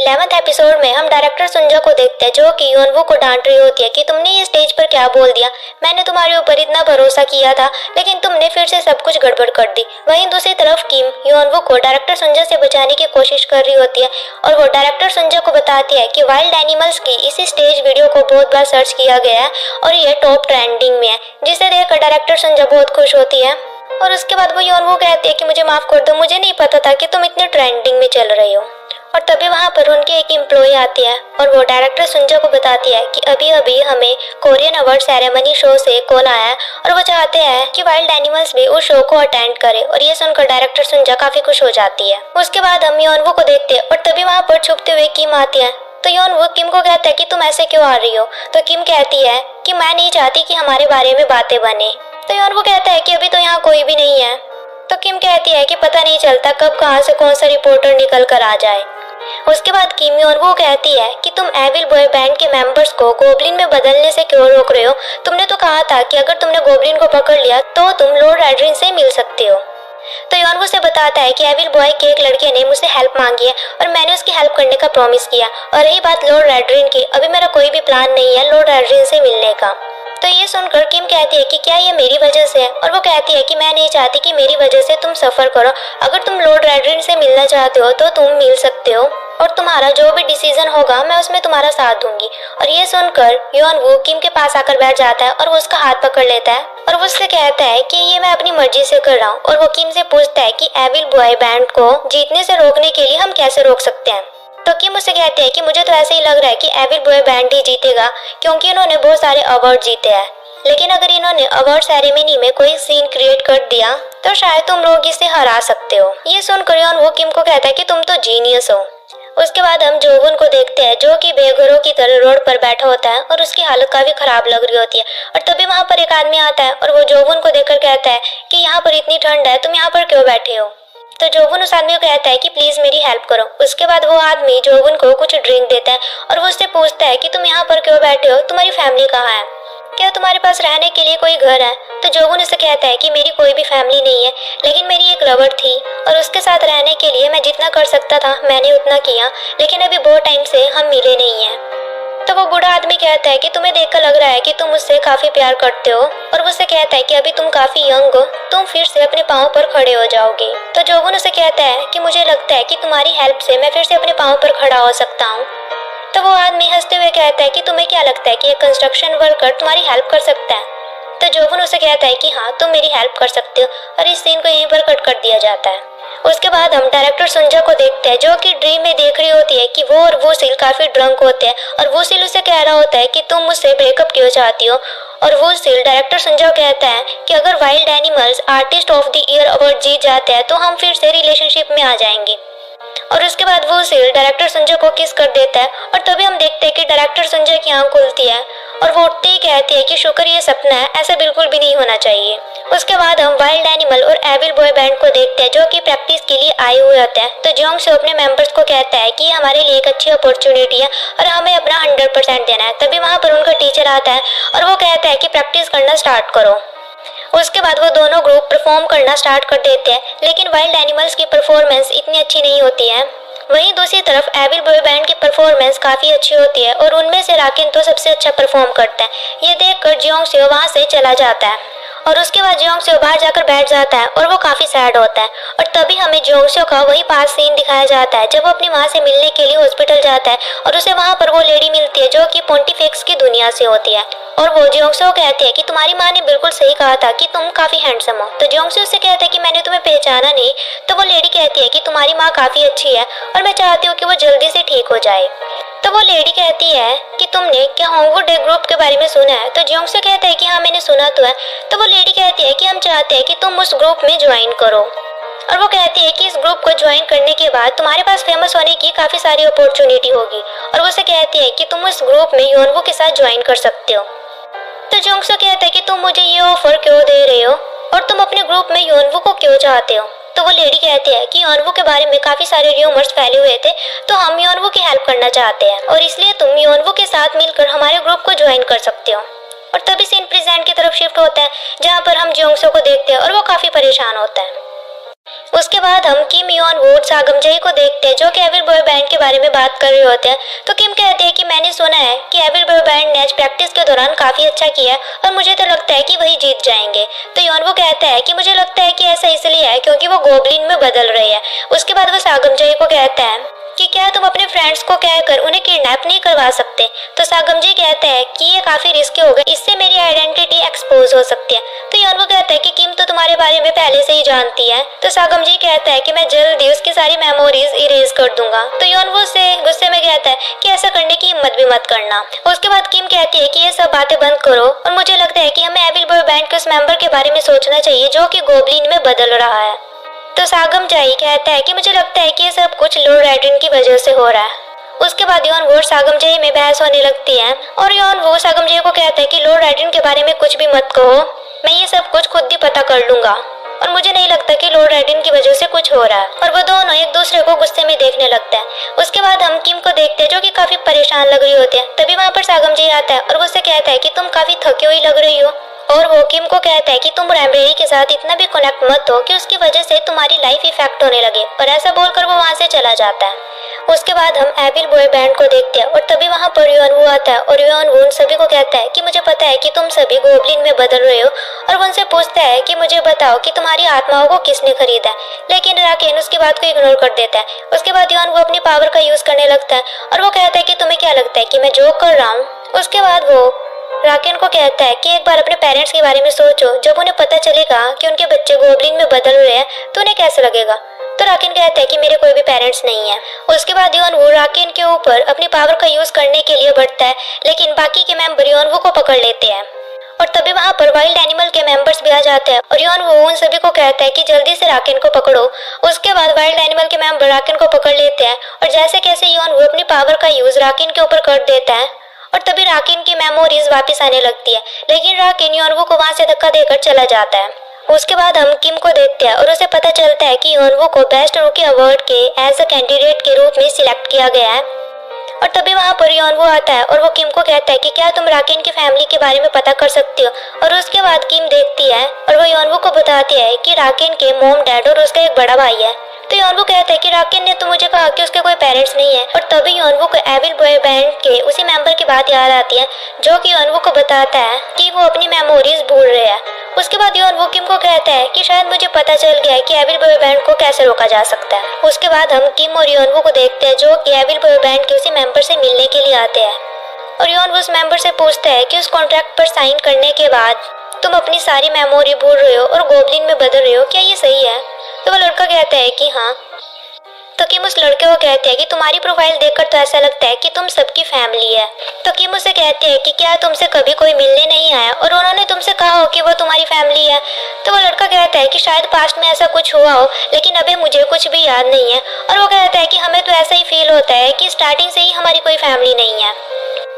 11वें episode में हम director सुंजा को देखते हैं जो कि योनवू को डांट रही होती है कि तुमने ये स्टेज पर क्या बोल दिया। मैंने तुम्हारे ऊपर इतना भरोसा किया था लेकिन तुमने फिर से सब कुछ गड़बड़ कर दी। वहीं दूसरी तरफ किम योनवू को डायरेक्टर सुंजा से बचाने की कोशिश कर रही होती है और वो डायरेक्टर सुंजा को बताती है कि वाइल्ड एनिमल्स की इसी स्टेज वीडियो को बहुत बार सर्च किया गया है और ये टॉप ट्रेंडिंग में है, जिसे देखकर डायरेक्टर सुंजा बहुत खुश होती है। और उसके बाद वो योनवू कहती है कि मुझे माफ कर दो, मुझे नहीं पता था कि तुम इतने ट्रेंडिंग में चल रही हो। और तभी वहाँ पर उनकी एक एम्प्लॉय आती है और वो डायरेक्टर सुंजा को बताती है कि अभी अभी हमें कोरियन अवार्ड सेरेमनी शो से कॉल आया है और वो चाहते हैं कि वाइल्ड एनिमल्स भी उस शो को अटेंड करे। और ये सुनकर डायरेक्टर सुंजा काफी खुश हो जाती है। उसके बाद हम योनवू को देखते हैं और तभी वहाँ पर छुपते हुए किम आती है। तो योनवू किम को कहता है कि तुम ऐसे क्यों आ रही हो। तो किम कहती है कि मैं नहीं चाहती कि हमारे बारे में बातें बने। तो योनवू कहता है कि अभी तो यहाँ कोई भी नहीं है। तो किम कहती है कि पता नहीं चलता कब कहाँ से कौन सा रिपोर्टर निकल कर आ जाए। उसके बाद किम योनवू कहती है कि तुम एविल बॉय बैंड के मेंबर्स को गोब्लिन में बदलने से क्यों रोक रहे हो। तुमने तो कहा था कि अगर तुमने गोब्लिन को पकड़ लिया तो तुम लॉर्ड एड्रिन से मिल सकते हो। तो योनवू से बताता है कि एविल बॉय के एक लड़के ने मुझसे हेल्प मांगी है और मैंने उसकी हेल्प करने का प्रॉमिस किया। और रही बात लॉर्ड एड्रिन की, अभी मेरा कोई भी प्लान नहीं है लॉर्ड एड्रिन से मिलने का। तो ये सुनकर किम कहती है कि क्या ये मेरी वजह से है। और वो कहती है कि मैं नहीं चाहती कि मेरी वजह से तुम सफर करो। अगर तुम लॉर्ड एड्रिन से मिलना चाहते हो तो तुम मिल सकते हो और तुम्हारा जो भी डिसीजन होगा मैं उसमें तुम्हारा साथ दूंगी। और ये सुनकर योनवू किम के पास आकर बैठ जाता है और वो उसका हाथ पकड़ लेता है और वो उससे कहता है कि ये मैं अपनी मर्जी से कर रहा हूँ। और वो किम से पूछता है कि एविल बॉय बैंड को जीतने से रोकने के लिए हम कैसे रोक सकते हैं। तो किम उससे कहते हैं कि मुझे तो ऐसे ही लग रहा है कि एविल बॉय बैंड ही जीतेगा क्योंकि इन्होंने बहुत सारे अवार्ड जीते हैं। लेकिन अगर इन्होंने अवार्ड सेरेमनी में कोई सीन क्रिएट कर दिया तो शायद तुम लोग इसे हरा सकते हो। ये सुनकर योनवू किम को कहता है कि तुम तो जीनियस हो। उसके बाद हम जोवुन को देखते हैं जो कि बेघरों की तरह रोड पर बैठा होता है और उसकी हालत काफी खराब लग रही होती है। और तभी वहाँ पर एक आदमी आता है और वो जोवुन को देखकर कहता है कि यहाँ पर इतनी ठंड है, तुम यहाँ पर क्यों बैठे हो। तो जोवुन उस आदमी को कहता है कि प्लीज मेरी हेल्प करो। उसके बाद वो आदमी जोवुन को कुछ ड्रिंक देता है और वो उससे पूछता है कि तुम यहाँ पर क्यों बैठे हो, तुम्हारी फैमिली कहाँ है, क्या तुम्हारे पास रहने के लिए कोई घर है। तो जोवुन उससे कहता है कि मेरी कोई भी फैमिली नहीं है लेकिन मेरी एक लवर थी और उसके साथ रहने के लिए मैं जितना कर सकता था मैंने उतना किया, लेकिन अभी बहुत टाइम से हम मिले नहीं हैं। तो वो बूढ़ा आदमी कहता है कि तुम्हें देखकर लग रहा है कि तुम मुझसे काफी प्यार करते हो और वो उससे कहता है कि अभी तुम काफी यंग हो, तुम फिर से अपने पाँव पर खड़े हो जाओगे। तो जोवुन उसे कहता है कि मुझे लगता है कि तुम्हारी हेल्प से मैं फिर से अपने पाँव पर खड़ा हो सकता हूँ। तो वो आदमी हंसते हुए कहता है कि तुम्हें क्या लगता है कि एक कंस्ट्रक्शन वर्कर तुम्हारी हेल्प कर सकता है। तो जोवुन उसे कहता है कि हाँ तुम मेरी हेल्प कर सकते हो और इस सीन को यहीं पर कट कर दिया जाता है। उसके बाद हम डायरेक्टर सुंजा को देखते हैं जो कि ड्रीम में देख रही होती है कि वो और वूसिल काफी ड्रंक होते हैं और वूसिल उसे कह रहा होता है कि तुम मुझसे ब्रेकअप क्यों चाहती हो। और वूसिल डायरेक्टर सुंजा को कहता है कि अगर wild animals artist of the year award जीत जाते हैं तो हम फिर से रिलेशनशिप में आ जाएंगे। और उसके बाद वूसिल डायरेक्टर सुंजा को किस कर देता है और तभी हम देखते हैं कि डायरेक्टर सुंजा की आंख खुलती है और वो उठते ही कहती है कि शुक्र ये सपना है, ऐसा बिल्कुल भी नहीं होना चाहिए। उसके बाद हम वाइल्ड एनिमल और एविल बॉय बैंड को देखते हैं जो कि प्रैक्टिस के लिए आए हुए होते हैं। तो जोंग से अपने मेंबर्स को कहता है कि ये हमारे लिए एक अच्छी अपॉर्चुनिटी है और हमें अपना 100% देना है। तभी वहाँ पर उनका टीचर आता है और वो कहता है कि प्रैक्टिस करना स्टार्ट करो। उसके बाद वो दोनों ग्रुप परफॉर्म करना स्टार्ट कर देते हैं लेकिन वाइल्ड एनिमल्स की परफॉर्मेंस इतनी अच्छी नहीं होती है। वहीं दूसरी तरफ एविल बॉय बैंड की परफॉर्मेंस काफी अच्छी होती है और उनमें से राकिन तो सबसे अच्छा परफॉर्म करता है। ये देखकर जियोंग से वहाँ से चला जाता है और उसके बाद जियोंग से बाहर जाकर बैठ जाता है और वो काफी सैड होता है। और तभी हमें जियोंग का वही पास सीन दिखाया जाता है जब वो अपनी माँ से मिलने के लिए हॉस्पिटल जाता है और उसे वहाँ पर वो लेडी मिलती है जो कि पोंटिफेक्स की दुनिया से होती है। और वो जियोंग को कहती है कि तुम्हारी माँ ने बिल्कुल सही कहा था कि तुम काफी हैंडसम हो। तो जियोंग उससे कहता है कि मैंने तुम्हें पहचाना नहीं। तो वो लेडी कहती है कि तुम्हारी माँ काफी अच्छी है और मैं चाहती हूँ कि वो जल्दी से ठीक हो जाए। तो वो लेडी कहती है कि तुमने क्या होंगवुड डे ग्रुप के बारे में सुना है। तो जियोंग से कहता है कि हाँ मैंने सुना तो है। तो वो लेडी कहती है कि हम चाहते हैं कि तुम उस ग्रुप में ज्वाइन करो। और वो कहती है कि इस ग्रुप को ज्वाइन करने के बाद तुम्हारे पास फेमस होने की काफी सारी अपॉर्चुनिटी होगी। और वो उसे कहती है कि तुम इस ग्रुप में योनवू के साथ ज्वाइन कर सकते हो। तो जियोंग कहता है कि तुम मुझे ये ऑफर क्यों दे रहे हो और तुम अपने ग्रुप में योनवू को क्यों चाहते हो। तो वो लेडी कहती है कि योनवू के बारे में काफी सारे र्यूमर्स फैले हुए थे तो हम योनवू की हेल्प करना चाहते हैं और इसलिए तुम योनवू के साथ मिलकर हमारे ग्रुप को ज्वाइन कर सकते हो। और तभी सीन प्रेजेंट की तरफ शिफ्ट होता है जहाँ पर हम जियोंग को देखते हैं और वो काफी परेशान होता है। उसके बाद हम किम योन वूड सागमजई को देखते हैं जो कि एविल बॉय बैंड के बारे में बात कर रहे होते हैं। तो किम कहते हैं कि मैंने सुना है कि एविल बॉय बैंड ने आज प्रैक्टिस के दौरान काफी अच्छा किया है और मुझे तो लगता है कि वही जीत जाएंगे। तो योनवू कहता है कि मुझे लगता है कि ऐसा इसलिए है क्योंकि वो गोबलिन में बदल रहे हैं। उसके बाद वो सागमजई को कहता है कि क्या तुम अपने फ्रेंड्स को कहकर उन्हें किडनैप नहीं करवा सकते। तो सागमजी कहता है कि ये काफी रिस्की होगा, इससे मेरी आइडेंटिटी एक्सपोज हो सकती है। तो योनवू कहता है कि किम तो तुम्हारे बारे में पहले से ही जानती है। तो सागमजी कहता है कि मैं जल्दी उसकी सारी मेमोरीज इरेज कर दूंगा। तो योनवू से गुस्से में कहता है कि ऐसा करने की हिम्मत भी मत करना। उसके बाद किम कहती है कि ये सब बातें बंद करो और मुझे लगता है कि हमें एविल बॉय बैंड के उस मेंबर के बारे में सोचना चाहिए जो कि गोबलिन में बदल रहा है। तो सागमजाई कहता है कि मुझे लगता है कि ये सब कुछ लॉर्ड राइडन की वजह से हो रहा है। उसके बाद योनवू और सागमजाई में बहस होने लगती है और योनवू सागमजाई को कहता है कि लॉर्ड राइडन के बारे में कुछ भी मत कहो, मैं ये सब कुछ खुद ही पता कर लूंगा और मुझे नहीं लगता कि लॉर्ड राइडन की वजह से कुछ हो रहा है। और वो दोनों एक दूसरे को गुस्से में देखने लगते हैं। उसके बाद हम किम को देखते हैं जो कि काफी परेशान लग रही होती है। तभी वहाँ पर सागमजाई आता है और वो उससे कहता है कि तुम काफी थकी हुई लग रही हो। और वो किम को कहता है कि तुम रैमबेरी के साथ इतना भी कनेक्ट मत हो कि उसकी वजह से तुम्हारी लाइफ इफेक्ट होने लगे। और ऐसा बोलकर वो वहाँ से चला जाता है। उसके बाद हम एविल बॉय बैंड को देखते हैं और तभी वहाँ पर योनवू आता है और योनवू उन सभी को कहता है कि मुझे पता है कि तुम सभी गोबलिन में बदल रहे हो। और वो उनसे पूछता है कि मुझे बताओ कि तुम्हारी आत्माओं को किसने खरीदा है। लेकिन राकेन उसकी बात को इग्नोर कर देता है। उसके बाद योनवू अपनी पावर का यूज करने लगता है और वो कहता है कि तुम्हें क्या लगता है कि मैं जोक कर रहा हूँ। उसके बाद वो राकेन को कहता है कि एक बार अपने पेरेंट्स के बारे में सोचो, जब उन्हें पता चलेगा कि उनके बच्चे गोबलिन में बदल रहे हैं तो उन्हें कैसा लगेगा। तो राकेन कहता है कि मेरे कोई भी पेरेंट्स नहीं है। उसके बाद योनवू राकेन के ऊपर अपनी पावर का यूज करने के लिए बढ़ता है लेकिन बाकी के मेंबर योनवू को पकड़ लेते हैं। और तभी वहाँ पर वाइल्ड एनिमल के मेंबर्स भी आ जाते हैं और योनवू उन सभी को कहता है कि जल्दी से राकेन को पकड़ो। उसके बाद वाइल्ड एनिमल के मेंबर राकेन को पकड़ लेते हैं और जैसे कैसे योनवू अपनी पावर का यूज राकेन के ऊपर कर देता है और तभी राकेन की मेमोरीज वापस आने लगती है। लेकिन राकेन योनवू को वहाँ से धक्का देकर चला जाता है। उसके बाद हम किम को देखते हैं और उसे पता चलता है कि योनवू को बेस्ट रूकी अवार्ड के एज अ कैंडिडेट के रूप में सिलेक्ट किया गया है। और तभी वहाँ पर योनवू आता है और वो किम को कहता है कि क्या तुम राकेन की फैमिली के बारे में पता कर सकती हो। और उसके बाद किम देखती है और वो योनवू को बताती है कि राकेन के मॉम डैड और उसका एक बड़ा भाई है। तो योनवू कहता है कि राकेन ने तो मुझे कहा कि उसके कोई पेरेंट्स नहीं है। और तभी योनवू को एविल बॉय बैंड के उसी मेंबर की बात याद आती है जो कि योनवू को बताता है कि वो अपनी मेमोरीज भूल रहे हैं। उसके बाद योनवू किम को कहता है कि शायद मुझे पता चल गया है कि एविल बॉय बैंड को कैसे रोका जा सकता है। उसके बाद हम किम और योनवू को देखते हैं जो कि एविल बॉय बैंड के उसी मेंबर से मिलने के लिए आते हैं। और योनवू उस मेंबर से पूछता है कि उस कॉन्ट्रैक्ट पर साइन करने के बाद तुम अपनी सारी मेमोरी भूल रहे हो और गोबलिन में बदल रहे हो, क्या ये सही है। तो वो लड़का कहता है कि हाँ। तो किम उस लड़के को कहते हैं कि तुम्हारी प्रोफाइल देखकर तो ऐसा लगता है कि तुम सबकी फैमिली है। तो किम उसे कहते हैं कि क्या तुमसे कभी कोई मिलने नहीं आया और उन्होंने तुमसे कहा हो कि वो तुम्हारी फैमिली है। तो वो लड़का कहता है कि शायद पास्ट में ऐसा कुछ हुआ हो लेकिन अभी मुझे कुछ भी याद नहीं है। और वो कहता है कि हमें तो ऐसा ही फील होता है कि स्टार्टिंग से ही हमारी कोई फैमिली नहीं है।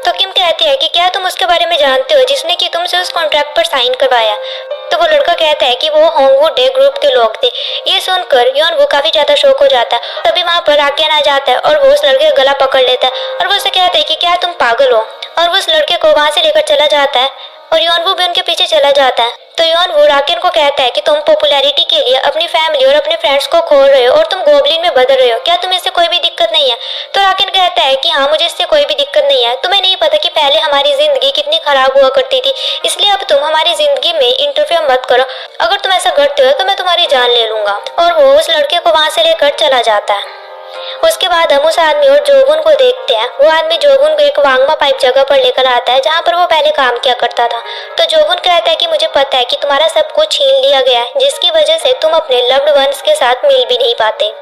तो किम कहती है कि क्या तुम उसके बारे में जानते हो जिसने कि तुमसे उस कॉन्ट्रैक्ट पर साइन करवाया। तो वो लड़का कहता है कि वो होंगवू डे ग्रुप के लोग थे। ये सुनकर योनवू काफी ज्यादा शौक हो जाता है। तभी वहाँ पर राकेन आ जाता है और वो उस लड़के का गला पकड़ लेता है और वो उसे कहता है कि क्या तुम पागल हो। और वो उस लड़के को वहाँ से लेकर चला जाता है और योनवू भी उनके पीछे चला जाता है। तो योनवू राकेन को कहता है कि तुम पॉपुलैरिटी के लिए अपनी फैमिली और अपने फ्रेंड्स को खो रहे हो और तुम गोबलिन में बदल रहे हो, क्या तुम्हें इससे कोई भी दिक्कत नहीं है। तो राकेन कहता है कि हाँ, मुझे इससे कोई भी दिक्कत नहीं है। तुम्हें नहीं पता कि पहले हमारी जिंदगी कितनी खराब हुआ करती थी, इसलिए अब तुम हमारी जिंदगी में इंटरफेयर मत करो। अगर तुम ऐसा करते हो तो मैं तुम्हारी जान ले लूंगा। और वो उस लड़के को वहाँ से लेकर चला जाता है। उसके बाद हम उस आदमी और जोबुन को देखते हैं। वो आदमी जोबुन को एक वांगमा पाइप जगह पर लेकर आता है जहाँ पर वो पहले काम किया करता था। तो जोबुन कहता है कि मुझे पता है कि तुम्हारा सब कुछ छीन लिया गया है जिसकी वजह से तुम अपने लव्ड वंस के साथ मिल भी नहीं पाते।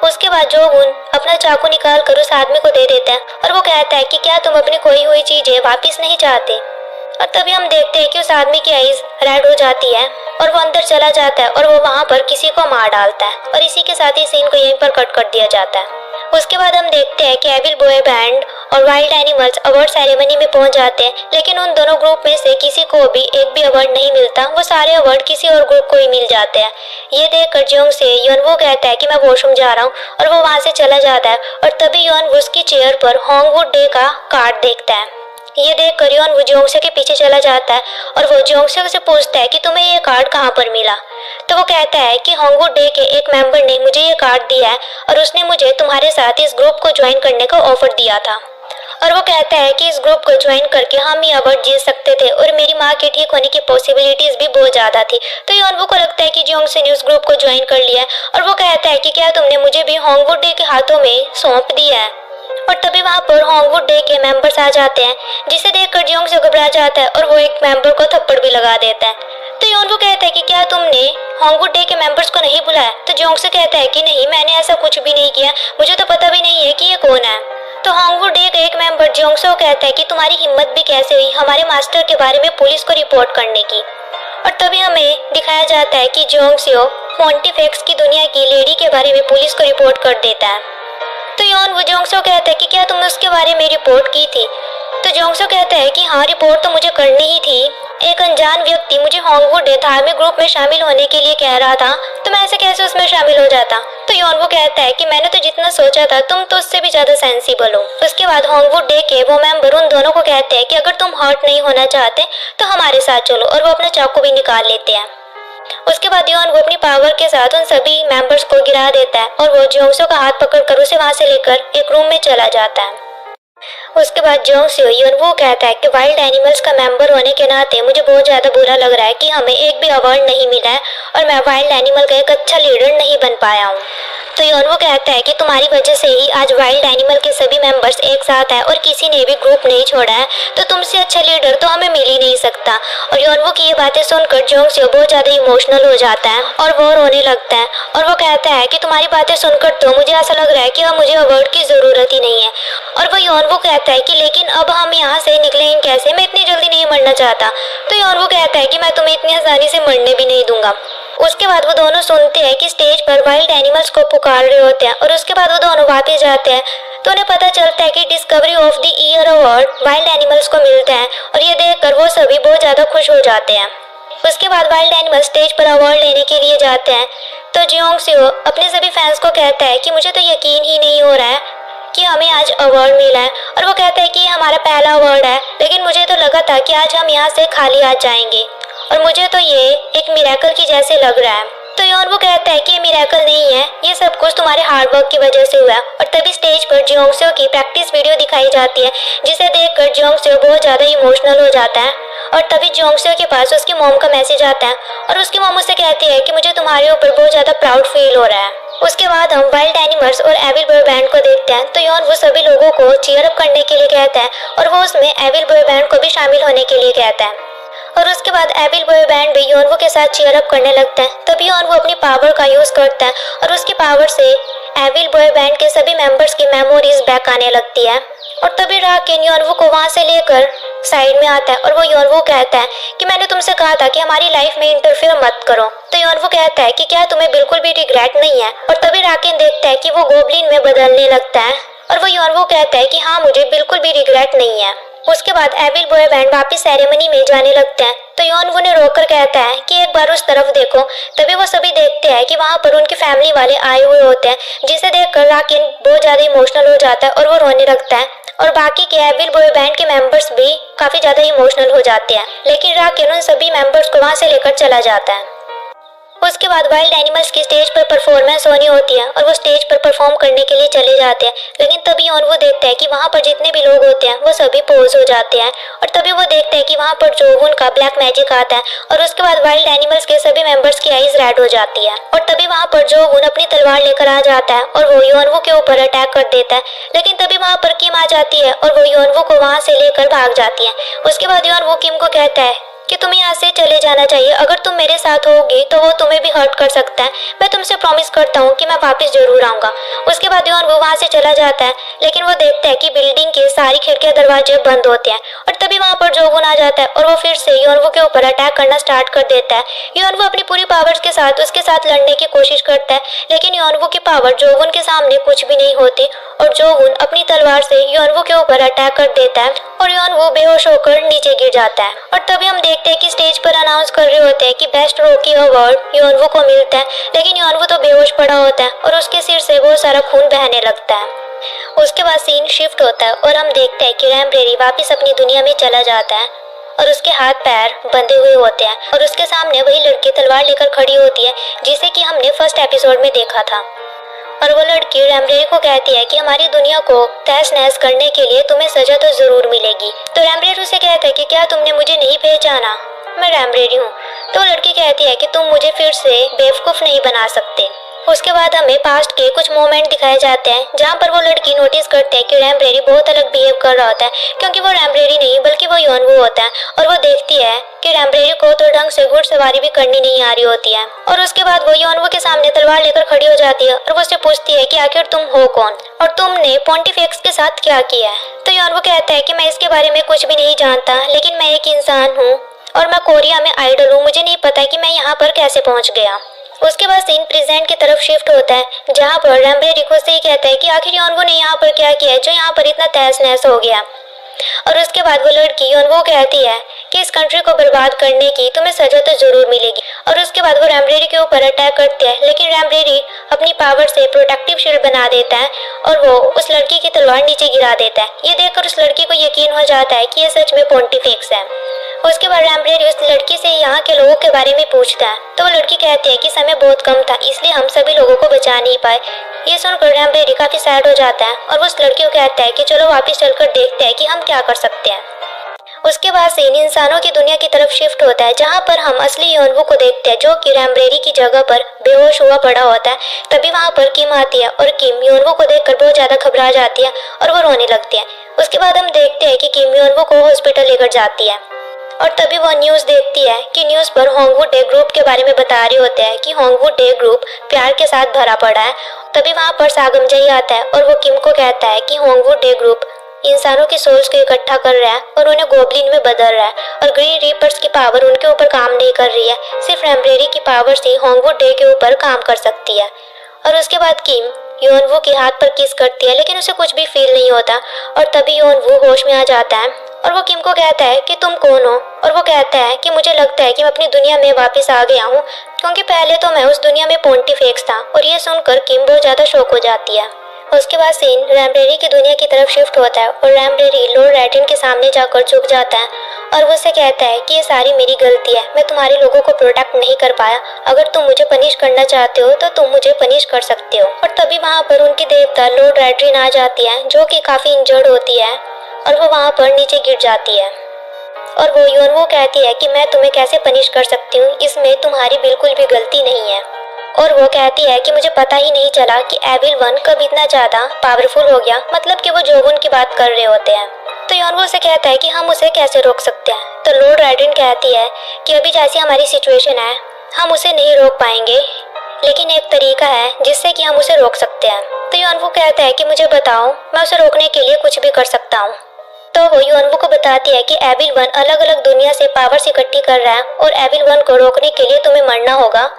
उसके बाद जोबुन अपना चाकू निकाल कर उस आदमी को दे देता है और वो कहता है कि क्या तुम अपनी खोई हुई चीजें वापिस नहीं चाहते। और तभी हम देखते हैं कि उस आदमी की आईज रेड हो जाती है और वो अंदर चला जाता है और वो वहाँ पर किसी को मार डालता है। और इसी के साथ ही सीन को यहीं पर कट कर दिया जाता है। उसके बाद हम देखते हैं कि एविल बॉय बैंड और वाइल्ड एनिमल्स अवार्ड सेरेमनी में पहुंच जाते हैं लेकिन उन दोनों ग्रुप में से किसी को भी एक भी अवार्ड नहीं मिलता। वो सारे अवार्ड किसी और ग्रुप को ही मिल जाते हैं। ये देखकर जोंग से योनवू कहता है कि मैं वॉशरूम जा रहा हूँ और वो वहाँ से चला जाता है। और तभी योनवू उसकी चेयर पर होंगवू डे का कार्ड देखता है ये देखकर योन वो जोंगसे के पीछे चला जाता है और वो जोंगसे से पूछता है कि तुम्हें ये कार्ड कहाँ पर मिला। तो वो कहता है कि होंगवुड डे के एक मेंबर ने मुझे ये कार्ड दिया है और उसने मुझे तुम्हारे साथ इस ग्रुप को ज्वाइन करने का ऑफर दिया था। और वो कहता है कि इस ग्रुप को ज्वाइन करके हम ये अवार्ड जीत सकते थे और मेरी माँ के ठीक होने की पॉसिबिलिटीज भी बहुत ज्यादा थी। तो योनवू को लगता है कि जोंगसे ने उस ग्रुप को ज्वाइन कर लिया है और वो कहता है कि क्या तुमने मुझे भी होंगवुड डे के हाथों में सौंप दिया है। और तभी वहाँ पर होंगवुड डे के मेंबर्स आ जाते हैं, जिसे देखकर जोंगसे घबरा जाता है और वो एक मेंबर को थप्पड़ भी लगा देता है। तो योनवू कहता है कि क्या तुमने होंगवुड डे के मेंबर्स को नहीं बुलाया। तो जोंगसे कहता है कि नहीं, मैंने ऐसा कुछ भी नहीं किया, मुझे तो पता भी नहीं है कि ये कौन है। तो होंगवुड डे का एक मेंबर जोंगसे को कहता है कि तुम्हारी हिम्मत भी कैसे हुई हमारे मास्टर के बारे में पुलिस को रिपोर्ट करने की। और तभी हमें दिखाया जाता है कि जोंगसे पॉन्टिफेक्स की दुनिया की लेडी के बारे में पुलिस को रिपोर्ट कर देता है। तो योनवू जोंगसे को कहता है कि क्या तुमने उसके बारे में रिपोर्ट की थी। तो जोंगसे कहता है कि हाँ, रिपोर्ट तो मुझे करनी ही थी। एक अनजान व्यक्ति मुझे होंगवुड डे धार्मिक ग्रुप में शामिल होने के लिए कह रहा था, तो मैं ऐसे कैसे उसमें शामिल हो जाता। तो योनवू कहता है कि मैंने तो जितना सोचा था तुम तो उससे भी ज्यादा सेंसिबल हो। उसके बाद होंगवुड डे के वो मेंबर उन दोनों को कहते हैं कि अगर तुम हर्ट नहीं होना चाहते तो हमारे साथ चलो, और वो अपना चाकू भी निकाल लेते हैं। उसके बाद योनवू अपनी पावर के साथ उन सभी मेंबर्स को गिरा देता है और वो जोंगसे का हाथ पकड़कर उसे वहां से लेकर एक रूम में चला जाता है। उसके बाद जोंगसे योनवू कहता है कि वाइल्ड एनिमल्स का मेंबर होने के नाते मुझे बहुत ज्यादा बुरा लग रहा है कि हमें एक भी अवार्ड नहीं मिला है और मैं वाइल्ड एनिमल का एक अच्छा लीडर नहीं बन पाया हूँ। तो योनवू कहता है कि तुम्हारी वजह से ही आज वाइल्ड एनिमल के सभी मेंबर्स एक साथ हैं और किसी ने भी ग्रुप नहीं छोड़ा है, तो तुमसे अच्छा लीडर तो हमें मिल ही नहीं सकता। और योनवू की ये बातें सुनकर जोंगसे बहुत ज्यादा इमोशनल हो जाता है और वो रोने लगता है और वो कहता है कि तुम्हारी बातें सुनकर तो मुझे ऐसा लग रहा है कि अब मुझे अवार्ड की जरूरत ही नहीं है। और वो योनवू कहता है कि लेकिन अब हम यहाँ से निकलेंगे कैसे, मैं इतनी जल्दी नहीं मरना चाहता। तो योनवू कहता है कि मैं तुम्हें इतनी आसानी से मरने भी नहीं दूंगा। उसके बाद वो दोनों सुनते हैं कि स्टेज पर वाइल्ड एनिमल्स को पुकार रहे होते हैं और उसके बाद वो दोनों वापस जाते हैं। तो उन्हें पता चलता है कि discovery of the year award wild animals को मिलता है और ये देखकर वो सभी बहुत ज्यादा खुश हो जाते हैं। उसके बाद वाइल्ड एनिमल स्टेज पर अवार्ड लेने के लिए जाते हैं। तो जोंगसे अपने सभी फैंस को कहता है कि मुझे तो यकीन ही नहीं हो रहा है कि हमें आज अवार्ड मिला है। और वो कहता है कि ये हमारा पहला अवार्ड है, लेकिन मुझे तो लगा था कि आज हम यहाँ से खाली हाथ जाएंगे और मुझे तो ये एक मिरेकल की जैसे लग रहा है। तो योनवू कहता है कि ये मिरेकल नहीं है, ये सब कुछ तुम्हारे हार्डवर्क की वजह से हुआ। और तभी स्टेज पर जोंगसे की प्रैक्टिस वीडियो दिखाई जाती है, जिसे देखकर जोंगसे बहुत ज्यादा इमोशनल हो जाता है। और तभी जोंगसे के पास उसकी मॉम का मैसेज आता है और उसकी मॉम उससे कहती है कि मुझे तुम्हारे ऊपर बहुत ज्यादा प्राउड फील हो रहा है। उसके बाद हम वाइल्ड एनिमल्स और एविल बॉय बैंड को देखते हैं। तो योनवू सभी लोगों को चीयर अप करने के लिए कहता है और वो उसमें एविल बॉय बैंड को भी शामिल होने के लिए कहता है। और उसके बाद एविल बॉय बैंड भी योनवू के साथ चीयर अप करने लगता है। तभी योनवू अपनी पावर का यूज करता है और उसकी पावर से एविल बॉय बैंड के सभी मेंबर्स की मेमोरीज बैक आने लगती है। और तभी राकेन योनवू को वहां से लेकर साइड में आता है और वो योनवू कहता है कि मैंने तुमसे कहा था कि हमारी लाइफ में इंटरफेयर मत करो। तो योनवू कहता है कि क्या तुम्हें बिल्कुल भी रिग्रेट नहीं है। और तभी राकेन देखता है कि वो गोब्लिन में बदलने लगता है और वो योनवू कहता है कि हाँ, मुझे बिल्कुल भी रिग्रेट नहीं है। उसके बाद एविल बॉय बैंड वापस सेरेमनी में जाने लगते हैं। तो योनवू ने रोककर कहता है कि एक बार उस तरफ देखो। तभी वो सभी देखते हैं कि वहाँ पर उनकी फैमिली वाले आए हुए होते हैं, जिसे देखकर राकेन बहुत ज्यादा इमोशनल हो जाता है और वो रोने लगता है। और बाकी के एविल बॉय बैंड के मेंबर्स भी काफी ज्यादा इमोशनल हो जाते हैं, लेकिन राकेन उन सभी मेंबर्स को वहाँ से लेकर चला जाता है। उसके बाद वाइल्ड एनिमल्स की स्टेज पर परफॉर्मेंस होनी होती है और वो स्टेज पर परफॉर्म करने के लिए चले जाते हैं। लेकिन तभी योनवू देखता है कि वहाँ पर जितने भी लोग होते हैं वो सभी पोज हो जाते हैं। और तभी वो देखते हैं कि वहाँ पर जोवुन का ब्लैक मैजिक आता है और उसके बाद वाइल्ड एनिमल्स के सभी मेंबर्स की आईज रेड हो जाती है। और तभी वहाँ पर जोवुन अपनी तलवार लेकर आ जाता है और वो योनवू के ऊपर अटैक कर देता है। लेकिन तभी वहाँ पर किम आ जाती है और वो योनवू को वहाँ से लेकर भाग जाती है। उसके बाद योनवू किम को कहता है कि तुम्हें यहाँ से चले जाना चाहिए, अगर तुम मेरे साथ होगी तो वो तुम्हें भी हर्ट कर सकता है। मैं तुमसे प्रॉमिस करता हूँ कि मैं वापस जरूर आऊंगा। उसके बाद योनवू वहाँ से चला जाता है, लेकिन वो देखता है कि बिल्डिंग के सारी खिड़कियां दरवाजे बंद होते हैं। और तभी वहाँ पर जोवुन आ जाता है और वो फिर से योनवू के ऊपर अटैक करना स्टार्ट कर देता है। योनवू अपनी पूरी पावर्स के साथ उसके साथ लड़ने की कोशिश करता है, लेकिन योनवू की पावर जोवुन के सामने कुछ भी नहीं होती और जोवुन अपनी तलवार से योनवू के ऊपर अटैक कर देता है और योनवू बेहोश होकर नीचे गिर जाता है। और तभी हम देखते हैं कि स्टेज पर अनाउंस कर रहे होते हैं कि बेस्ट रॉकी अवार्ड योनवू को मिलता है, लेकिन योनवू तो बेहोश पड़ा होता है और उसके सिर से बहुत सारा खून बहने लगता है। उसके बाद सीन शिफ्ट होता है और हम देखते हैं कि रैम्ब्रेरी वापस अपनी दुनिया में चला जाता है और उसके हाथ पैर बंधे हुए होते हैं और उसके सामने वही लड़की तलवार लेकर खड़ी होती है जिसे कि हमने फर्स्ट एपिसोड में देखा था। और वो लड़की रैम्ब्रेरी को कहती है कि हमारी दुनिया को तहस नहस करने के लिए तुम्हें सजा तो जरूर मिलेगी। तो रैम्ब्रेरी उसे कहता है कि क्या तुमने मुझे नहीं पहचाना, मैं रैम्ब्रेरी हूँ। तो लड़की कहती है कि तुम मुझे फिर से बेवकूफ़ नहीं बना सकते। उसके बाद हमें पास्ट के कुछ मोमेंट दिखाए जाते हैं जहाँ पर वो लड़की नोटिस करते हैं कि रैम्ब्रेरी बहुत अलग बिहेव कर रहा होता है, क्योंकि वो रैम्ब्रेरी नहीं बल्कि वो योनवू होता है। और वो देखती है कि रैम्ब्रेरी को तो ढंग से घुड़सवारी भी करनी नहीं आ रही होती है। और उसके बाद वो योनवू के सामने तलवार लेकर खड़ी हो जाती है और वो उससे पूछती है कि आखिर तुम हो कौन और तुमने पॉन्टिफेक्स के साथ क्या किया है। तो योनवू कहता है कि मैं इसके बारे में कुछ भी नहीं जानता, लेकिन मैं एक इंसान हूँ और मैं कोरिया में आइडल हूँ, मुझे नहीं पता कि मैं यहाँ पर कैसे पहुँच गया। उसके बाद सीन प्रेजेंट की तरफ शिफ्ट होता है जहाँ पर रैम्ब्रेरी खुद से ही कहता है कि आखिर योनवू ने यहाँ पर क्या किया है जो यहाँ पर इतना तहस नहस हो गया। और उसके बाद वो लड़की योनवू कहती है कि इस कंट्री को बर्बाद करने की तुम्हें सजा तो जरूर मिलेगी। और उसके बाद वो रैम्ब्रेरी के ऊपर अटैक करती है, लेकिन रैम्ब्रेरी अपनी पावर से प्रोटेक्टिव शील्ड बना देता है और वो उस लड़की की तलवार नीचे गिरा देता है। ये देखकर उस लड़की को यकीन हो जाता है कि ये सच में पॉन्टिफेक्स है। उसके बाद रैम्ब्रेरी उस लड़की से यहाँ के लोगों के बारे में पूछता है, तो वो लड़की कहती है कि समय बहुत कम था इसलिए हम सभी लोगों को बचा नहीं पाए। ये सुनकर रैम्ब्रेरी काफी सैड हो जाता है और वो उस लड़की को कहता है कि चलो वापस चलकर देखते हैं कि हम क्या कर सकते हैं। उसके बाद सीन इंसानों की दुनिया की तरफ शिफ्ट होता है जहाँ पर हम असली योनवू को देखते हैं जो कि रैम्ब्रेरी की जगह पर बेहोश हुआ पड़ा होता है। तभी वहाँ पर किम आती है और किम योनवू को देखकर बहुत ज्यादा घबरा जाती है और वो रोने लगती है। उसके बाद हम देखते हैं कि किम योनवू को हॉस्पिटल लेकर जाती है और तभी वो न्यूज़ देखती है कि न्यूज़ पर होंगवू डे ग्रुप के बारे में बता रहे होते हैं कि होंगवू डे ग्रुप प्यार के साथ भरा पड़ा है। तभी वहाँ पर सागमजाई आता है और वो किम को कहता है कि होंगवू डे ग्रुप इंसानों की सोल्स को इकट्ठा कर रहा है और उन्हें गोब्लिन में बदल रहा है और ग्रीन रीपर्स की पावर उनके ऊपर काम नहीं कर रही है, सिर्फ रैम्ब्रेरी की पावर से होंगवू डे के ऊपर काम कर सकती है। और उसके बाद किम योनवू के हाथ पर किस करती है, लेकिन उसे कुछ भी फील नहीं होता। और तभी योनवू होश में आ जाता है और वो किम को कहता है कि तुम कौन हो। और वो कहता है कि मुझे लगता है कि मैं अपनी दुनिया में वापस आ गया हूँ, क्योंकि पहले तो मैं उस दुनिया में पॉन्टिफेक्स था। और ये सुनकर किम बहुत ज्यादा शॉक हो जाती है। उसके बाद सीन रैम्ब्रेरी की दुनिया की तरफ शिफ्ट होता है और रैम्ब्रेरी लॉर्ड रैटिन के सामने जाकर झुक जाता है और वो उसे कहता है कि ये सारी मेरी गलती है, मैं तुम्हारे लोगों को प्रोटेक्ट नहीं कर पाया। अगर तुम मुझे पनिश करना चाहते हो तो तुम मुझे पनिश कर सकते हो। और तभी वहाँ पर उनकी देवता लॉर्ड रैटिन आ जाती है जो कि काफी इंजर्ड होती है और वो वहाँ पर नीचे गिर जाती है। और वो योनवू कहती है कि मैं तुम्हें कैसे पनिश कर सकती हूँ, इसमें तुम्हारी बिल्कुल भी गलती नहीं है। और वो कहती है कि मुझे पता ही नहीं चला कि एविल वन कब इतना ज्यादा पावरफुल हो गया, मतलब कि वो जोगुन की बात कर रहे होते हैं। तो योनवू से कहता है कि हम उसे कैसे रोक सकते हैं। तो लॉर्ड राइडिन कहती है कि अभी जैसी हमारी सिचुएशन है हम उसे नहीं रोक पाएंगे, लेकिन एक तरीका है जिससे कि हम उसे रोक सकते हैं। तो योनवू कहता है कि मुझे बताओ, मैं उसे रोकने के लिए कुछ भी कर सकता हूँ। तो वो योनवू को बताती है कि एविल वन अलग अलग दुनिया से पावर्स इकट्ठी कर रहा है और एविल वन को रोकने के लिए तुम्हें मरना होगा,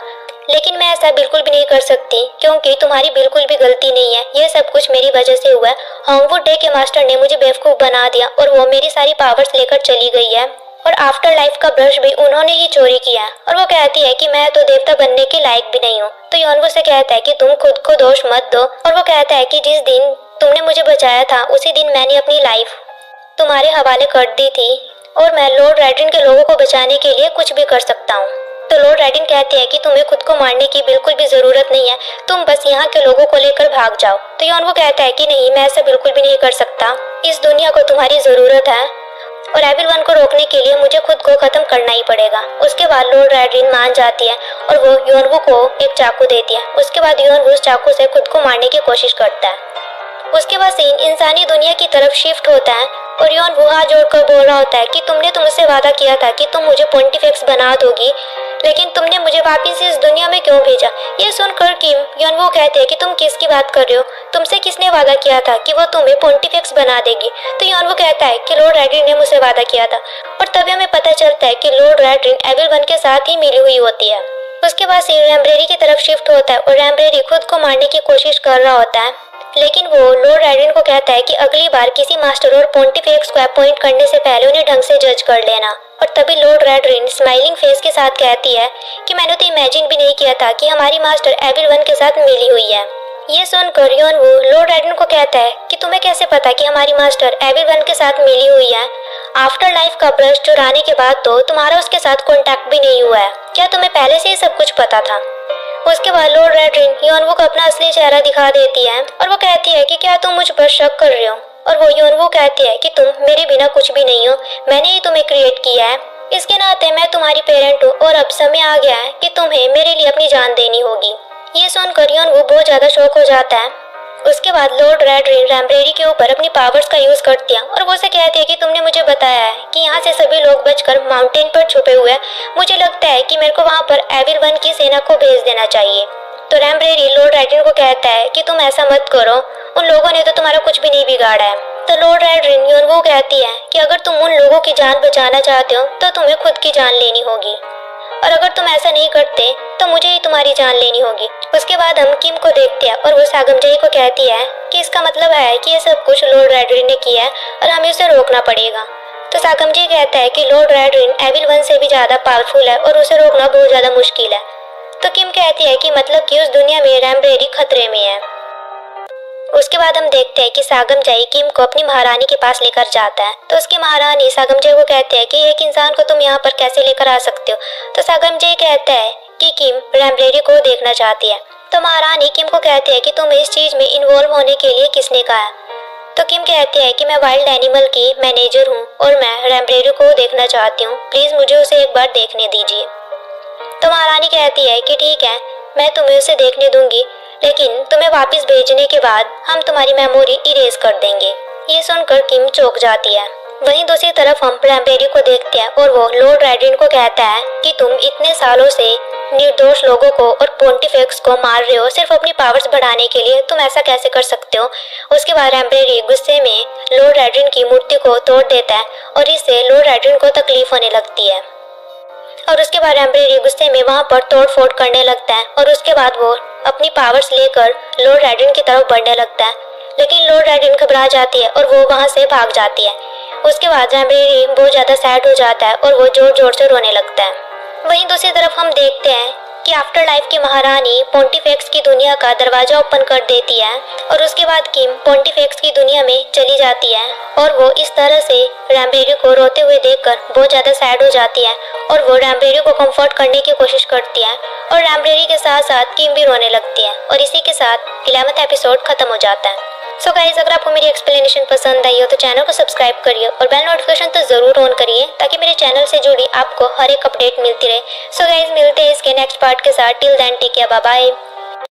लेकिन मैं ऐसा बिल्कुल भी नहीं कर सकती क्योंकि तुम्हारी बिल्कुल भी गलती नहीं है। ये सब कुछ मेरी वजह से हुआ है। होंगवू डे के मास्टर ने मुझे बेवकूफ बना दिया और वो मेरी सारी पावर्स लेकर चली गई है और आफ्टर लाइफ का ब्रश भी उन्होंने ही चोरी किया। और वो कहती है कि मैं तो देवता बनने के लायक भी नहीं हूँ। तो योनवू से कहता है कि तुम खुद को दोष मत दो। और वो कहता है कि जिस दिन तुमने मुझे बचाया था उसी दिन मैंने अपनी लाइफ तुम्हारे हवाले कर दी थी और मैं लॉर्ड राइडिन के लोगों को बचाने के लिए कुछ भी कर सकता हूँ। तो लॉर्ड राइडिन कहती है कि तुम्हें खुद को मारने की बिल्कुल भी जरूरत नहीं है, तुम बस यहाँ के लोगों को लेकर भाग जाओ। तो योनवू कहता है कि नहीं, मैं ऐसा बिल्कुल भी नहीं कर सकता, इस दुनिया को तुम्हारी जरूरत है और एविल वन को रोकने के लिए मुझे खुद को खत्म करना ही पड़ेगा। उसके बाद लॉर्ड राइडिन मान जाती है और वो योनवू को एक चाकू देती है। उसके बाद योनवू उस चाकू से खुद को मारने की कोशिश करता है। उसके बाद सीन इंसानी दुनिया की तरफ शिफ्ट होता है और योनवू हाथ जोड़कर बोल रहा होता है कि तुमने तो मुझसे वादा किया था कि तुम मुझे पॉन्टिफेक्स बना दोगी, लेकिन तुमने मुझे वापस इस दुनिया में क्यों भेजा। ये सुनकर किम योनवू कहते हैं कि तुम किसकी बात कर रहे हो, तुमसे किसने वादा किया था कि वो तुम्हें पॉन्टिफेक्स बना देगी। तो योनवू कहता है कि लॉर्ड राइडिन ने मुझसे वादा किया था। और तभी हमें पता चलता है कि लॉर्ड राइडिन एविल वन के साथ ही मिली हुई होती है। उसके बाद सीन रैम्ब्रेरी की तरफ शिफ्ट होता है और रैम्ब्रेरी खुद को मारने की कोशिश कर रहा होता है, लेकिन वो लॉर्ड राइडिन को कहता है कि अगली बार किसी मास्टर और पॉन्टिफेक्स को अपॉइंट करने से पहले उन्हें ढंग से जज कर लेना। और तभी लॉर्ड राइडिन स्माइलिंग फेस के साथ कहती है कि मैंने तो इमेजिन भी नहीं किया था कि हमारी मास्टर एविल वन के साथ मिली हुई है। ये सुनकर योनवू लॉर्ड रेडन को कहता है कि तुम्हें कैसे पता कि हमारी मास्टर एविल वन के साथ मिली हुई है। आफ्टर लाइफ का ब्रश चुराने के बाद तो तुम्हारा उसके साथ कांटेक्ट भी नहीं हुआ है। क्या तुम्हें पहले से ही सब कुछ पता था? उसके बाद लॉर्ड रेडन योनवू को अपना असली चेहरा दिखा देती है और वो कहती है कि क्या तुम मुझ पर शक कर रहे हो? और वो योनवू कहती है कि तुम मेरे बिना कुछ भी नहीं हो, मैंने ही तुम्हें क्रिएट किया है। इसके नाते मैं तुम्हारी पेरेंट हूँ और अब समय आ गया है कि तुम्हें मेरे लिए अपनी जान देनी होगी। ये सुनकर योनवू बहुत ज्यादा शॉक हो जाता है। उसके बाद लॉर्ड रेडरिन रैम्ब्रेरी के ऊपर अपनी पावर्स का यूज करती है और वो उसे कहती है कि तुमने मुझे बताया है कि यहाँ से सभी लोग बचकर माउंटेन पर छुपे हुए हैं। मुझे लगता है कि मेरे को वहाँ पर एविल वन की सेना को भेज देना चाहिए। तो रैम्ब्रेरी लॉर्ड रेडरिन को कहता है कि तुम ऐसा मत करो, उन लोगों ने तो तुम्हारा कुछ भी नहीं बिगाड़ा है। तो लॉर्ड रेडरिन योनवू कहती है कि अगर तुम उन लोगों की जान बचाना चाहते हो तो तुम्हें खुद की जान लेनी होगी, और अगर तुम ऐसा नहीं करते तो मुझे ही तुम्हारी जान लेनी होगी। उसके बाद हम किम को देखते हैं और वो सागमजाई को कहती है कि इसका मतलब है कि ये सब कुछ लॉर्ड रेडरिन ने किया है और हमें उसे रोकना पड़ेगा। तो सागमजाई कहता है कि लॉर्ड रेडरिन एविल वन से भी ज्यादा पावरफुल है और उसे रोकना बहुत ज्यादा मुश्किल है। तो किम कहती है कि मतलब कि उस दुनिया में रैम्ब्रेरी खतरे में है। उसके बाद हम देखते हैं कि सागमजाई किम को अपनी महारानी के पास लेकर जाता है। तो उसकी महारानी सागमजाई को कहते हैं कि एक इंसान को तुम यहाँ पर कैसे लेकर आ सकते हो? तो सागमजाई कहता है कि किम रैम्ब्रेरी को देखना चाहती है। तो महारानी किम को कहती है कि तुम्हें इस चीज में इन्वॉल्व होने के लिए किसने कहा? तो किम कहती है कि मैं वाइल्ड एनिमल की मैनेजर हूँ और मैं रैम्ब्रेरी को देखना चाहती हूँ, प्लीज मुझे उसे एक बार देखने दीजिए। तो महारानी कहती है कि ठीक है, मैं तुम्हें उसे देखने दूंगी, लेकिन तुम्हें वापस भेजने के बाद हम तुम्हारी मेमोरी इरेज कर देंगे। ये सुनकर किम चौंक जाती है। वहीं दूसरी तरफ हम रैम्ब्रेरी को देखते हैं और वो लॉर्ड रेडरिन को कहता है कि तुम इतने सालों से निर्दोष लोगों को और पोंटिफेक्स को मार रहे हो सिर्फ अपनी पावर्स बढ़ाने के लिए, तुम ऐसा कैसे कर सकते हो? उसके बाद रैम्ब्रेरी गुस्से में लॉर्ड रेडरिन की मूर्ति को तोड़ देता है और इससे लॉर्ड रेडरिन को तकलीफ होने लगती है। और उसके बाद रैम्ब्रेरी गुस्से में वहाँ पर तोड़ फोड़ करने लगता है और उसके बाद वो अपनी पावर्स लेकर लॉर्ड रेडरिन की तरफ बढ़ने लगता है, लेकिन लॉर्ड रेडरिन घबरा जाती है और वो वहाँ से भाग जाती है। उसके बाद रैम्ब्रेरी बहुत ज्यादा सैड हो जाता है और वो जोर जोर से रोने लगता है। वहीं दूसरी तरफ हम देखते हैं कि आफ्टर लाइफ की महारानी पोंटिफेक्स की दुनिया का दरवाजा ओपन कर देती है और उसके बाद किम पोंटिफेक्स की दुनिया में चली जाती है और वो इस तरह से रैम्ब्रेरी को रोते हुए देखकर बहुत ज्यादा सैड हो जाती है और वो रैम्ब्रेरी को कंफर्ट करने की कोशिश करती है और रैम्ब्रेरी के साथ साथ किम भी रोने लगती है और इसी के साथ 11वां एपिसोड खत्म हो जाता है। सो गाइस, अगर आपको मेरी एक्सप्लेनेशन पसंद आई हो तो चैनल को सब्सक्राइब करिए और बेल नोटिफिकेशन तो जरूर ऑन करिए ताकि मेरे चैनल से जुड़ी आपको हर एक अपडेट मिलती रहे। सो गाइस, मिलते हैं इसके नेक्स्ट पार्ट के साथ। Till then take care, bye bye.